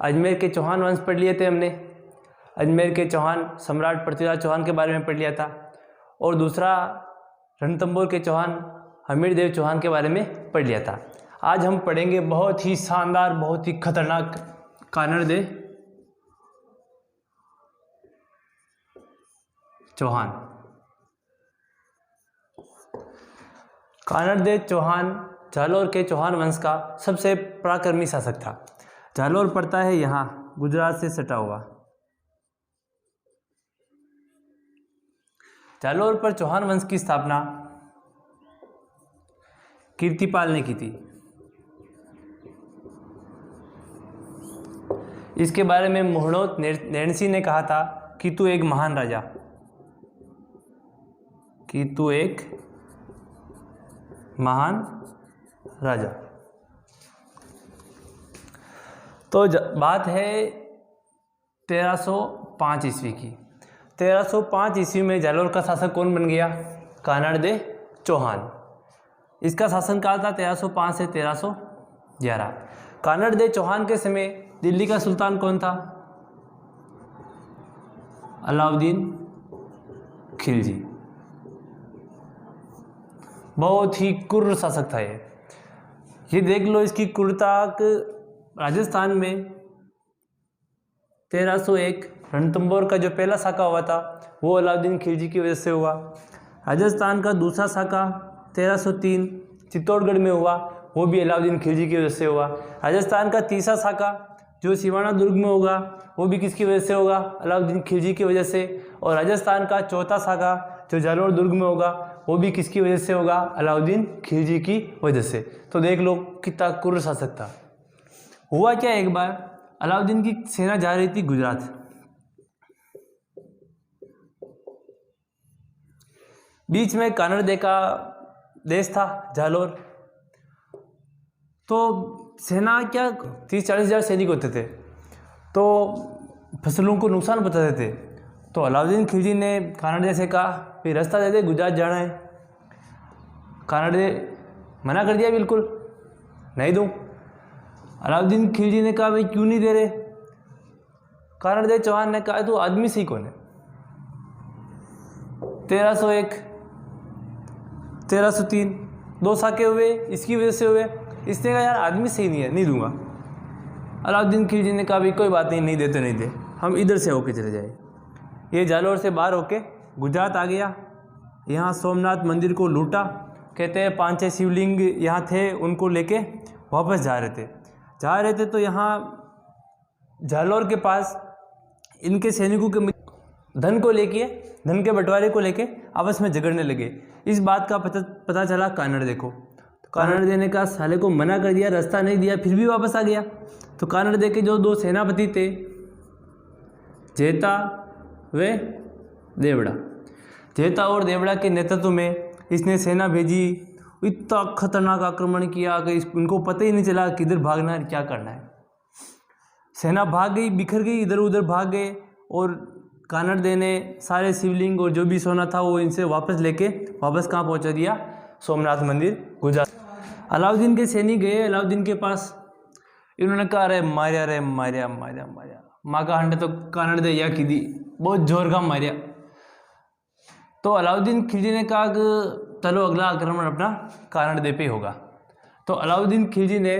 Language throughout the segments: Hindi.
अजमेर के चौहान वंश पढ़ लिए थे हमने, अजमेर के चौहान सम्राट पृथ्वीराज चौहान के बारे में पढ़ लिया था। और दूसरा रणथंभौर के चौहान हमीरदेव चौहान के बारे में पढ़ लिया था। आज हम पढ़ेंगे बहुत ही शानदार, बहुत ही खतरनाक कानड़देव चौहान। कानड़देव चौहान जालोर के चौहान वंश का सबसे पराक्रमी शासक था। जालोर पड़ता है यहाँ गुजरात से सटा हुआ। जालोर पर चौहान वंश की स्थापना कीर्तिपाल ने की थी। इसके बारे में मुहणोत नैणसी ने कहा था कि तू एक महान राजा, कि तू एक महान राजा। तो बात है 1305 ईस्वी की। 1305 ईस्वी में जालोर का शासक कौन बन गया? कानड़देव चौहान। इसका शासनकाल था 1305 से 1311। कानड़देव चौहान के समय दिल्ली का सुल्तान कौन था? अलाउद्दीन खिलजी। बहुत ही क्रूर शासक था ये देख लो इसकी क्रूरता। राजस्थान में 1301 रणथंभौर का जो पहला साका हुआ था वो अलाउद्दीन खिलजी की वजह से हुआ। राजस्थान का दूसरा साका 1303 चित्तौड़गढ़ में हुआ, वो भी अलाउद्दीन खिलजी की वजह से हुआ। राजस्थान का तीसरा साका जो सिवाना दुर्ग में होगा वो भी किसकी वजह से होगा? अलाउद्दीन खिलजी की वजह से। और राजस्थान का चौथा साका जो जालोर दुर्ग में होगा वो भी किसकी वजह से होगा? अलाउद्दीन खिलजी की वजह से। तो देख लो कितना क्रूर शासक था। हुआ क्या, एक बार अलाउद्दीन की सेना जा रही थी गुजरात। बीच में कानड़देव का देश था जालोर। तो सेना क्या 30-40 हज़ार सैनिक होते थे, तो फसलों को नुकसान पहुंचाते थे। तो अलाउद्दीन खिलजी ने कानड़देव से कहा भाई रास्ता दे दे, गुजरात जाना है। कानड़देव मना कर दिया, बिल्कुल नहीं दूँ। अलाउद्दीन खिलजी ने कहा भाई क्यों नहीं दे रहे? कानड़देव चौहान ने कहा तू आदमी सही कौन है? 1301 1303 दो साके हुए, इसकी वजह से हुए। इसने कहा यार आदमी सही नहीं है, नहीं दूंगा। अलाउद्दीन खिलजी ने कहा भाई कोई बात नहीं, नहीं दे तो नहीं दे, हम इधर से होके चले जाए। ये जालोर से बाहर होके गुजरात आ गया। यहाँ सोमनाथ मंदिर को लूटा। कहते हैं 5-6 शिवलिंग यहाँ थे, उनको लेके वापस जा रहे थे। तो यहाँ जालोर के पास इनके सैनिकों के धन को लेके, धन के बंटवारे को लेके आपस में झगड़ने लगे। इस बात का पता चला कानड़देव को। तो कानड़देव ने कहा साले को मना कर दिया, रास्ता नहीं दिया, फिर भी वापस आ गया। तो कानड़देव के जो 2 सेनापति थे, जेता व देवड़ा, जेता और देवड़ा के नेतृत्व में इसने सेना भेजी। इतना खतरनाक आक्रमण किया कि इनको पता ही नहीं चला किधर भागना है, क्या करना है। सेना भाग गई, बिखर गई, इधर उधर भाग गए। और कानड़देव ने सारे शिवलिंग और जो भी सोना था वो इनसे वापस लेके वापस कहाँ पहुँचा दिया? सोमनाथ मंदिर गुजरात। अलाउद्दीन के सैनिक गए अलाउद्दीन के पास। इन्होंने कहा अरे मारिया माँ का हंडे तो कानड़देव या की दी, बहुत जोर का मारिया। तो अलाउद्दीन खिलजी ने कहा कि चलो अगला आक्रमण अपना कानड़देव पे होगा। तो अलाउद्दीन खिलजी ने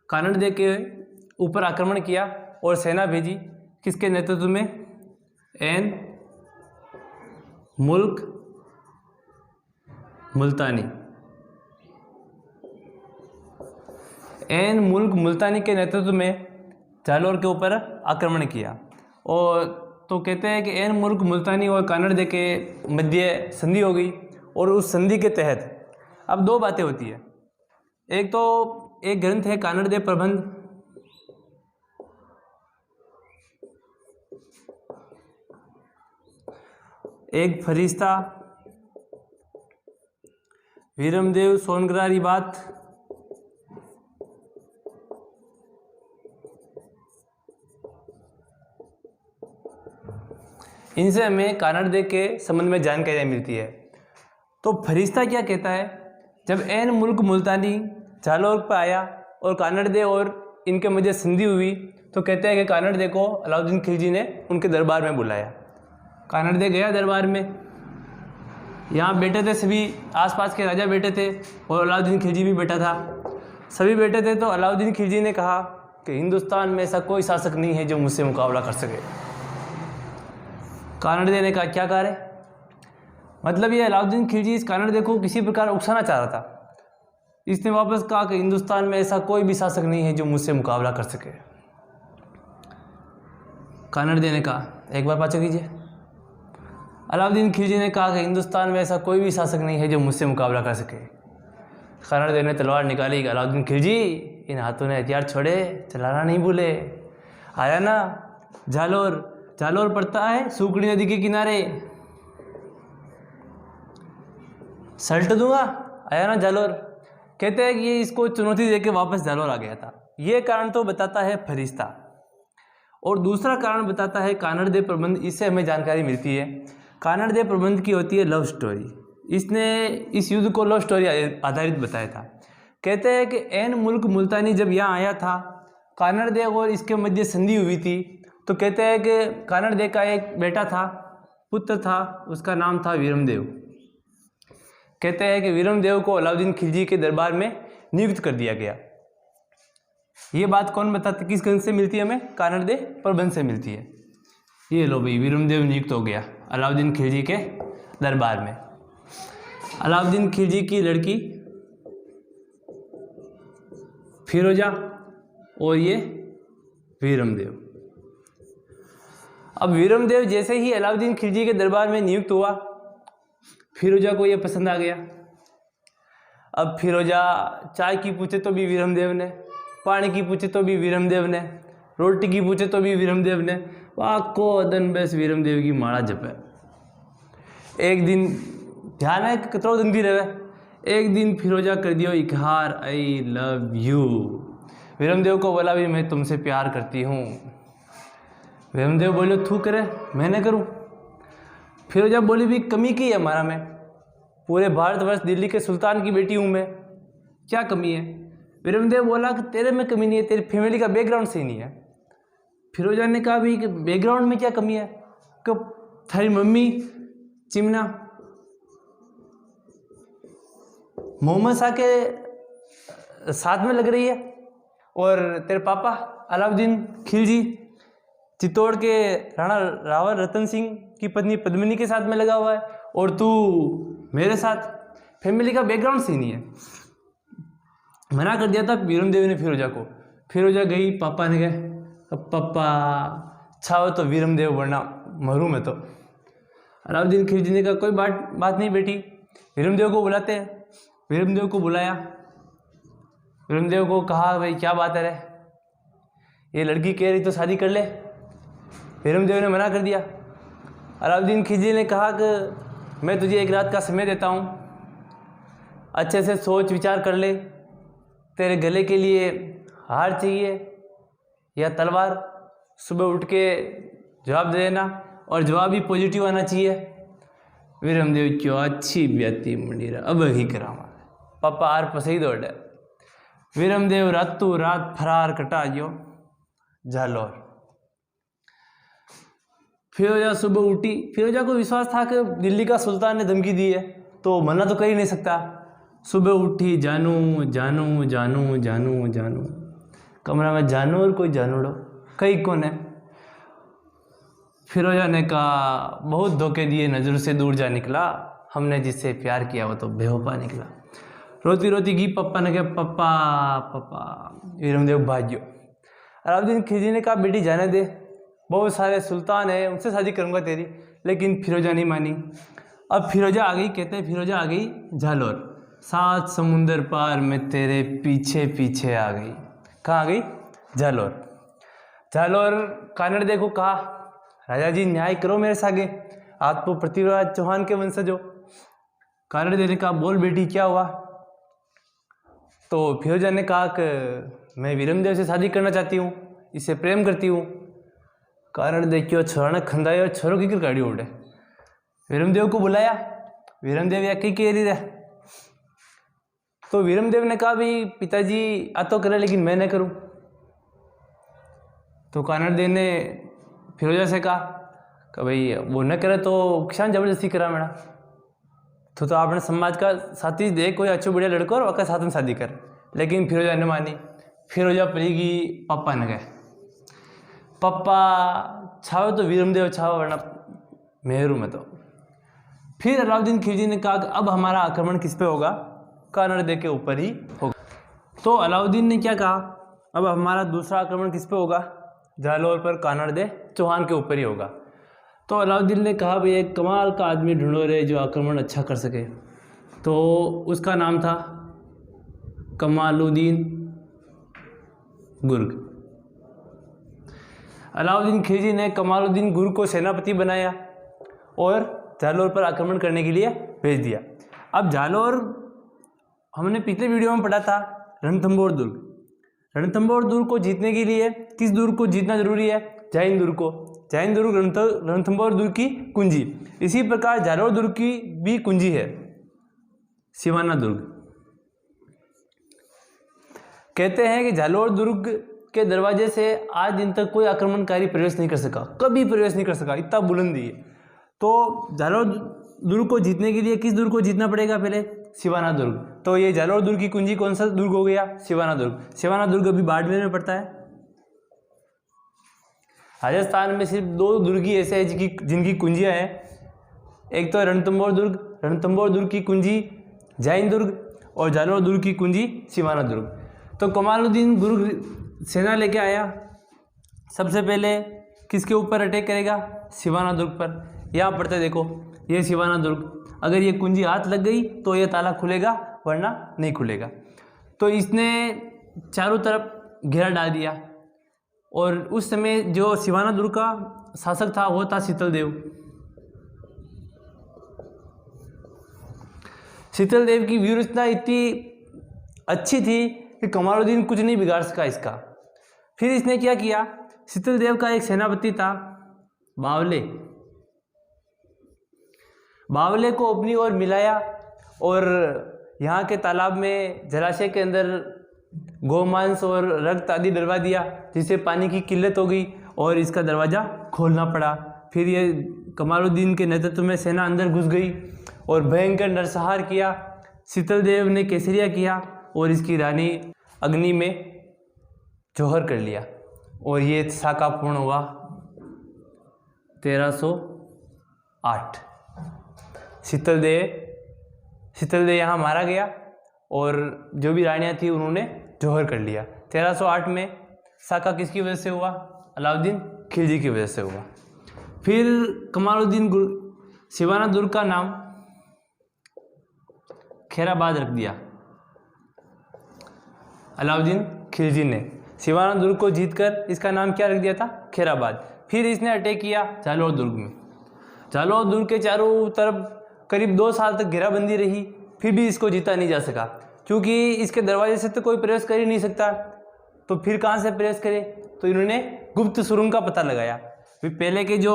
कानड़देव के ऊपर आक्रमण किया और सेना भेजी। किसके नेतृत्व में? एन मुल्क मुल्तानी। एन मुल्क मुल्तानी के नेतृत्व में जालोर के ऊपर आक्रमण किया। और तो कहते हैं कि एन मुल्क मुल्तानी और कानड़देव के मध्य संधि हो गई। और उस संधि के तहत अब 2 बातें होती है। एक तो एक ग्रंथ है कानड़देव प्रबंध, एक फरिश्ता वीरमदेव सोनग्रारी बात, इनसे हमें कानड़देव के संबंध में जानकारियाँ मिलती है। तो फरिश्ता क्या कहता है? जब एन मुल्क मुल्तानी जालोर पर आया और कानड़देव और इनके मध्य संधि हुई तो कहते हैं कि कानड़दे को अलाउद्दीन खिलजी ने उनके दरबार में बुलाया। कानड़दे गया दरबार में, यहाँ बैठे थे सभी आसपास के राजा बैठे थे और अलाउद्दीन खिलजी भी बैठा था, सभी बैठे थे। तो अलाउद्दीन खिलजी ने कहा कि हिंदुस्तान में ऐसा कोई शासक नहीं है जो मुझसे मुकाबला कर सके। कानड़दे ने कहा क्या कह रहे, मतलब ये अलाउद्दीन खिलजी इस कानड़दे को किसी प्रकार उकसाना चाह रहा था। इसने वापस कहा कि हिंदुस्तान में ऐसा कोई भी शासक नहीं है जो मुझसे मुकाबला कर सके। कानड़दे ने कहा एक बार पाछा कीजिए। अलाउद्दीन खिलजी ने कहा कि हिंदुस्तान में ऐसा कोई भी शासक नहीं है जो मुझसे मुकाबला कर सके। कानड़दे ने तलवार निकाली। अलाउद्दीन खिलजी इन हाथों ने हथियार छोड़े, चलाना नहीं भूले। आया ना जालोर, जालोर पड़ता है सूखड़ी नदी के किनारे, सल्ट दूंगा। आया ना जालोर। कहते हैं कि ये इसको चुनौती देके वापस जालोर आ गया था। ये कारण तो बताता है फरिश्ता, और दूसरा कारण बताता है कानड़दे प्रबंध। इससे हमें जानकारी मिलती है कानड़दे प्रबंध की होती है लव स्टोरी। इसने इस युद्ध को लव स्टोरी आधारित बताया था। कहते हैं कि एन मुल्क मुल्तानी जब यहाँ आया था, कानड़दे और इसके मध्य संधि हुई थी। तो कहते हैं कि कानड़दे का एक बेटा था, पुत्र था, उसका नाम था वीरमदेव। कहते हैं कि वीरमदेव को अलाउद्दीन खिलजी के दरबार में नियुक्त कर दिया गया। ये बात कौन बताते, किस ग्रंथ से मिलती है हमें, कानड़दे प्रबंध से मिलती है। ये लो भाई, वीरमदेव नियुक्त हो गया अलाउद्दीन खिलजी के दरबार में। अलाउद्दीन खिलजी की लड़की फिरोजा और ये वीरमदेव। अब वीरमदेव जैसे ही अलाउद्दीन खिलजी के दरबार में नियुक्त हुआ, फिरोजा को ये पसंद आ गया। अब फिरोजा चाय की पूछे तो भी वीरमदेव ने, पानी की पूछे तो भी वीरमदेव ने, रोटी की पूछे तो भी वीरमदेव ने। वाह को अदन बेस वीरमदेव की माड़ा जपे। एक दिन ध्यान है कतरो दिन भी रहे। एक दिन फिरोजा कर दियो इकहार, आई लव यू। वीरमदेव को बोला भी मैं तुमसे प्यार करती हूँ। वीरमदेव बोले तू करे मैं न करूँ। फिरोजा बोली भी कमी की है हमारा में, पूरे भारतवर्ष दिल्ली के सुल्तान की बेटी हूँ मैं, क्या कमी है। वीरमदेव बोला कि तेरे में कमी नहीं है, तेरी फैमिली का बैकग्राउंड सही नहीं है। फिरोजा ने कहा भी कि बैकग्राउंड में क्या कमी है, कि थारी मम्मी चिमना मोहम्मद शाह के साथ में लग रही है, और तेरे पापा अलाउद्दीन खिलजी चित्तौड़ के राणा रावल रतन सिंह की पत्नी पद्मिनी के साथ में लगा हुआ है, और तू मेरे साथ, फैमिली का बैकग्राउंड सही नहीं है। मना कर दिया था वीरमदेव ने फिरोजा को। फिरोजा गई, पापा ने कहा अब पापा छाओ तो वीरमदेव वरना मरूँ मैं तो। अलाउद्दीन खिलजी ने कहा कोई बात नहीं बेटी, वीरमदेव को बुलाते हैं। वीरमदेव को बुलाया। वीरमदेव को कहा भाई क्या बात है रे, ये लड़की कह रही तो शादी कर ले। वीरमदेव ने मना कर दिया। अलाउद्दीन खिलजी ने कहा कि मैं तुझे एक रात का समय देता हूँ, अच्छे से सोच विचार कर ले, तेरे गले के लिए हार चाहिए या तलवार, सुबह उठ के जवाब दे देना, और जवाब भी पॉजिटिव आना चाहिए। वीरमदेव क्यों अच्छी ब्याती मंडीरा अब ही करावा, पापा आर पसई दौड़े। वीरमदेव रातों रात फरार कटा गयो जालोर। फिरोजा सुबह उठी। फिरोजा को विश्वास था कि दिल्ली का सुल्तान ने धमकी दी है तो मना तो कर ही नहीं सकता। सुबह उठी, जानू जानू जानू जानू जानू, कमरा में जानू और कोई जानूड़ो कई कौन है। फिरोजा ने कहा बहुत धोखे दिए, नज़र से दूर जा निकला, हमने जिससे प्यार किया वो तो बेवफा निकला। रोती रोती की पप्पा ने कहा पप्पा पप्पा। वीरमदेव भाग्यो। अलाउद्दीन खिलजी ने कहा बेटी जाने दे, बहुत सारे सुल्तान हैं उनसे शादी करूँगा तेरी, लेकिन फिरोजा नहीं मानी। अब फिरोजा आ गई, कहते हैं फिरोजा आ गई जालोर। 7 समुंदर पार में तेरे पीछे पीछे आ गई। कहाँ आ गई? जालोर। जालोर कानड़दे को कहा राजा जी न्याय करो मेरे सागे, आप तो पृथ्वीराज चौहान के वंशज हो। कानड़दे ने कहा बोल बेटी क्या हुआ। तो फिरोजा ने कहा कि मैं वीरमदेव से शादी करना चाहती हूँ, इससे प्रेम करती हूँ। कानड़दे क्यों छोरा खंदाई और छोरों की गाड़ी उड़े। वीरमदेव को बुलाया। वीरमदेव या कई कह रही रहे। तो वीरमदेव ने कहा भी पिताजी आ तो करे लेकिन मैं न करूँ। तो कानड़देव ने फिरोजा से कहा कि भाई वो न करे तो किसान ज़बरदस्ती करा मेरा तो आपने समाज का साथी दे कोई अच्छो बढ़िया लड़को और वक़्त साथ में शादी कर। लेकिन फिरोजा ने मानी। फिरोजा पड़ेगी पप्पा ने गए, पप्पा छाओ तो वीरमदेव छाओ वरना मेहरू में। तो फिर अलाउद्दीन खिलजी ने कहा कि अब हमारा आक्रमण किस पे होगा, कानड़देव के ऊपर ही होगा। तो अलाउद्दीन ने क्या कहा, अब हमारा दूसरा आक्रमण किस पे होगा, जालौर पर कानड़देव चौहान के ऊपर ही होगा। तो अलाउद्दीन ने कहा भाई एक कमाल का आदमी ढूंढो रे जो आक्रमण अच्छा कर सके। तो उसका नाम था कमालुद्दीन गुर्ग। अलाउद्दीन खिलजी ने कमालुद्दीन गुर्ग को सेनापति बनाया और जालौर पर आक्रमण करने के लिए भेज दिया। अब जालौर हमने पिछले वीडियो में पढ़ा था रणथंभौर दुर्ग। रणथंभौर दुर्ग को जीतने के लिए किस दुर्ग को जीतना जरूरी है, जैन दुर्ग को। जैन दुर्ग रणथंभौर दुर्ग की कुंजी। इसी प्रकार जालौर दुर्ग की भी कुंजी है, सिवाना दुर्ग। कहते हैं कि जालौर दुर्ग के दरवाजे से आज दिन तक कोई आक्रमणकारी प्रवेश नहीं कर सका, कभी प्रवेश नहीं कर सका, इतना बुलंदी है। तो जालौर दुर्ग को जीतने के लिए किस दुर्ग को जीतना पड़ेगा, पहले सिवाना दुर्ग। तो ये जालौर दुर्ग की कुंजी कौन सा दुर्ग हो गया, सिवाना दुर्ग। सिवाना दुर्ग अभी बाड़मेर में पड़ता है। राजस्थान में सिर्फ 2 दुर्ग ही ऐसे हैं जिनकी कुंजियाँ हैं, एक तो रणथंभौर दुर्ग, रणथंभौर दुर्ग की कुंजी जैन दुर्ग और जालौर दुर्ग की कुंजी सिवाना दुर्ग। तो कमालुद्दीन गुर्ग सेना लेके आया, सबसे पहले किसके ऊपर अटैक करेगा, सिवाना दुर्ग पर। यहाँ पढ़ते देखो, ये सिवाना दुर्ग, अगर ये कुंजी हाथ लग गई तो ये ताला खुलेगा वरना नहीं खुलेगा। तो इसने चारों तरफ घेरा डाल दिया और उस समय जो सिवाना दुर्ग का शासक था वो था शीतलदेव। शीतलदेव की वीररचना इतनी अच्छी थी कि कमालुद्दीन कुछ नहीं बिगाड़ सका इसका। फिर इसने क्या किया, शीतलदेव का एक सेनापति था बावले, बावले को अपनी ओर मिलाया और यहाँ के तालाब में जलाशय के अंदर गोमांस और रक्त आदि डलवा दिया, जिससे पानी की किल्लत हो गई और इसका दरवाज़ा खोलना पड़ा। फिर ये कमालुद्दीन के नेतृत्व में सेना अंदर घुस गई और भयंकर नरसंहार किया। शीतलदेव ने केसरिया किया और इसकी रानी अग्नि में जौहर कर लिया और ये साका पूर्ण हुआ 1308। शीतलदेव यहाँ मारा गया और जो भी रानियाँ थी उन्होंने जौहर कर लिया। 1308 में साका किसकी वजह से हुआ, अलाउद्दीन खिलजी की वजह से हुआ। फिर कमालुद्दीन सिवाना दुर्ग का नाम खैराबाद रख दिया। अलाउद्दीन खिलजी ने सिवाना दुर्ग को जीतकर इसका नाम क्या रख दिया था, खैराबाद। फिर इसने अटैक किया जालौर दुर्ग में। जालौर दुर्ग के चारों तरफ करीब 2 साल तक घेराबंदी रही, फिर भी इसको जीता नहीं जा सका, क्योंकि इसके दरवाजे से तो कोई प्रवेश कर ही नहीं सकता। तो फिर कहाँ से प्रवेश करे, तो इन्होंने गुप्त सुरंग का पता लगाया। फिर पहले के जो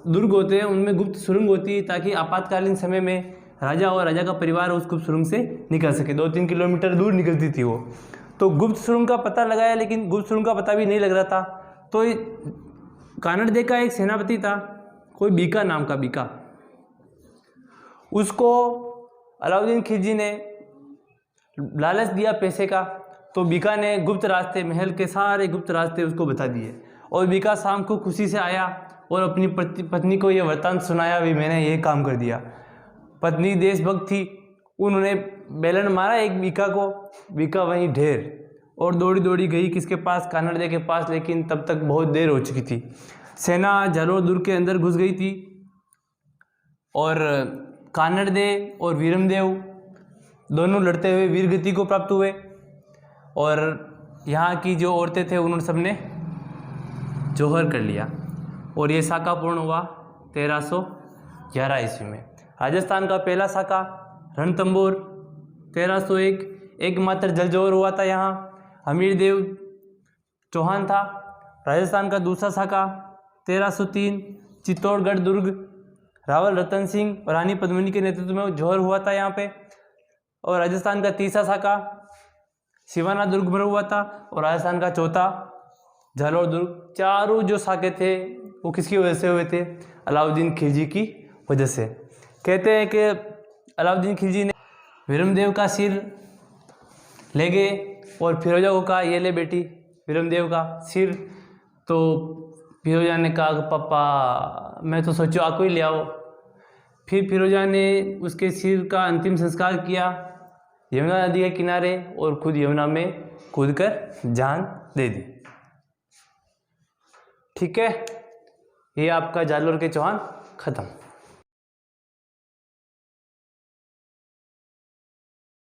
दुर्ग होते हैं उनमें गुप्त सुरंग होती है, ताकि आपातकालीन समय में राजा और राजा का परिवार उस गुप्त सुरंग से निकल सके। 2-3 किलोमीटर दूर निकलती थी वो। तो गुप्त सुरंग का पता लगाया, लेकिन गुप्त सुरंग का पता भी नहीं लग रहा था। तो कानड़देव का एक सेनापति था, कोई बीका नाम का, बीका, उसको अलाउद्दीन खिलजी ने लालच दिया पैसे का। तो बीका ने गुप्त रास्ते, महल के सारे गुप्त रास्ते उसको बता दिए और बीका शाम को खुशी से आया और अपनी पत्नी को यह वृत्तांत सुनाया, भी मैंने ये काम कर दिया। पत्नी देशभक्त थी, उन्होंने बेलन मारा एक बीका को, बीका वहीं ढेर, और दौड़ी दौड़ी गई किसके पास, कानड़देव के पास, लेकिन तब तक बहुत देर हो चुकी थी। सेना जालौर दुर्ग के अंदर घुस गई थी और कानड़देव और वीरमदेव दोनों लड़ते हुए वीरगति को प्राप्त हुए और यहाँ की जो औरतें थे उन्होंने सबने जौहर कर लिया और ये साका पूर्ण हुआ 1311 ईस्वी में। राजस्थान का पहला साका रणथंभौर 1301, एकमात्र जल जौहर हुआ था यहाँ, हमीरदेव चौहान था। राजस्थान का दूसरा साका 1303 चित्तौड़गढ़ दुर्ग, रावल रतन सिंह और रानी पद्मिनी के नेतृत्व में जौहर हुआ था यहाँ पे। और राजस्थान का तीसरा साका सिवाना दुर्ग में हुआ था और राजस्थान का चौथा जालौर दुर्ग चारों जो साके थे वो किसकी वजह से हुए थे? अलाउद्दीन खिलजी की वजह से। कहते हैं कि अलाउद्दीन खिलजी ने वीरमदेव का सिर ले गए और फिरोजा को कहा ये ले बेटी वीरमदेव का सिर। तो फिरोजा ने कहा कि पापा मैं तो सोचो आपको ही ले आओ। फिर फिरोजा ने उसके सिर का अंतिम संस्कार किया यमुना नदी के किनारे और खुद यमुना में कूदकर जान दे दी। ठीक है, ये आपका जालौर के चौहान खत्म।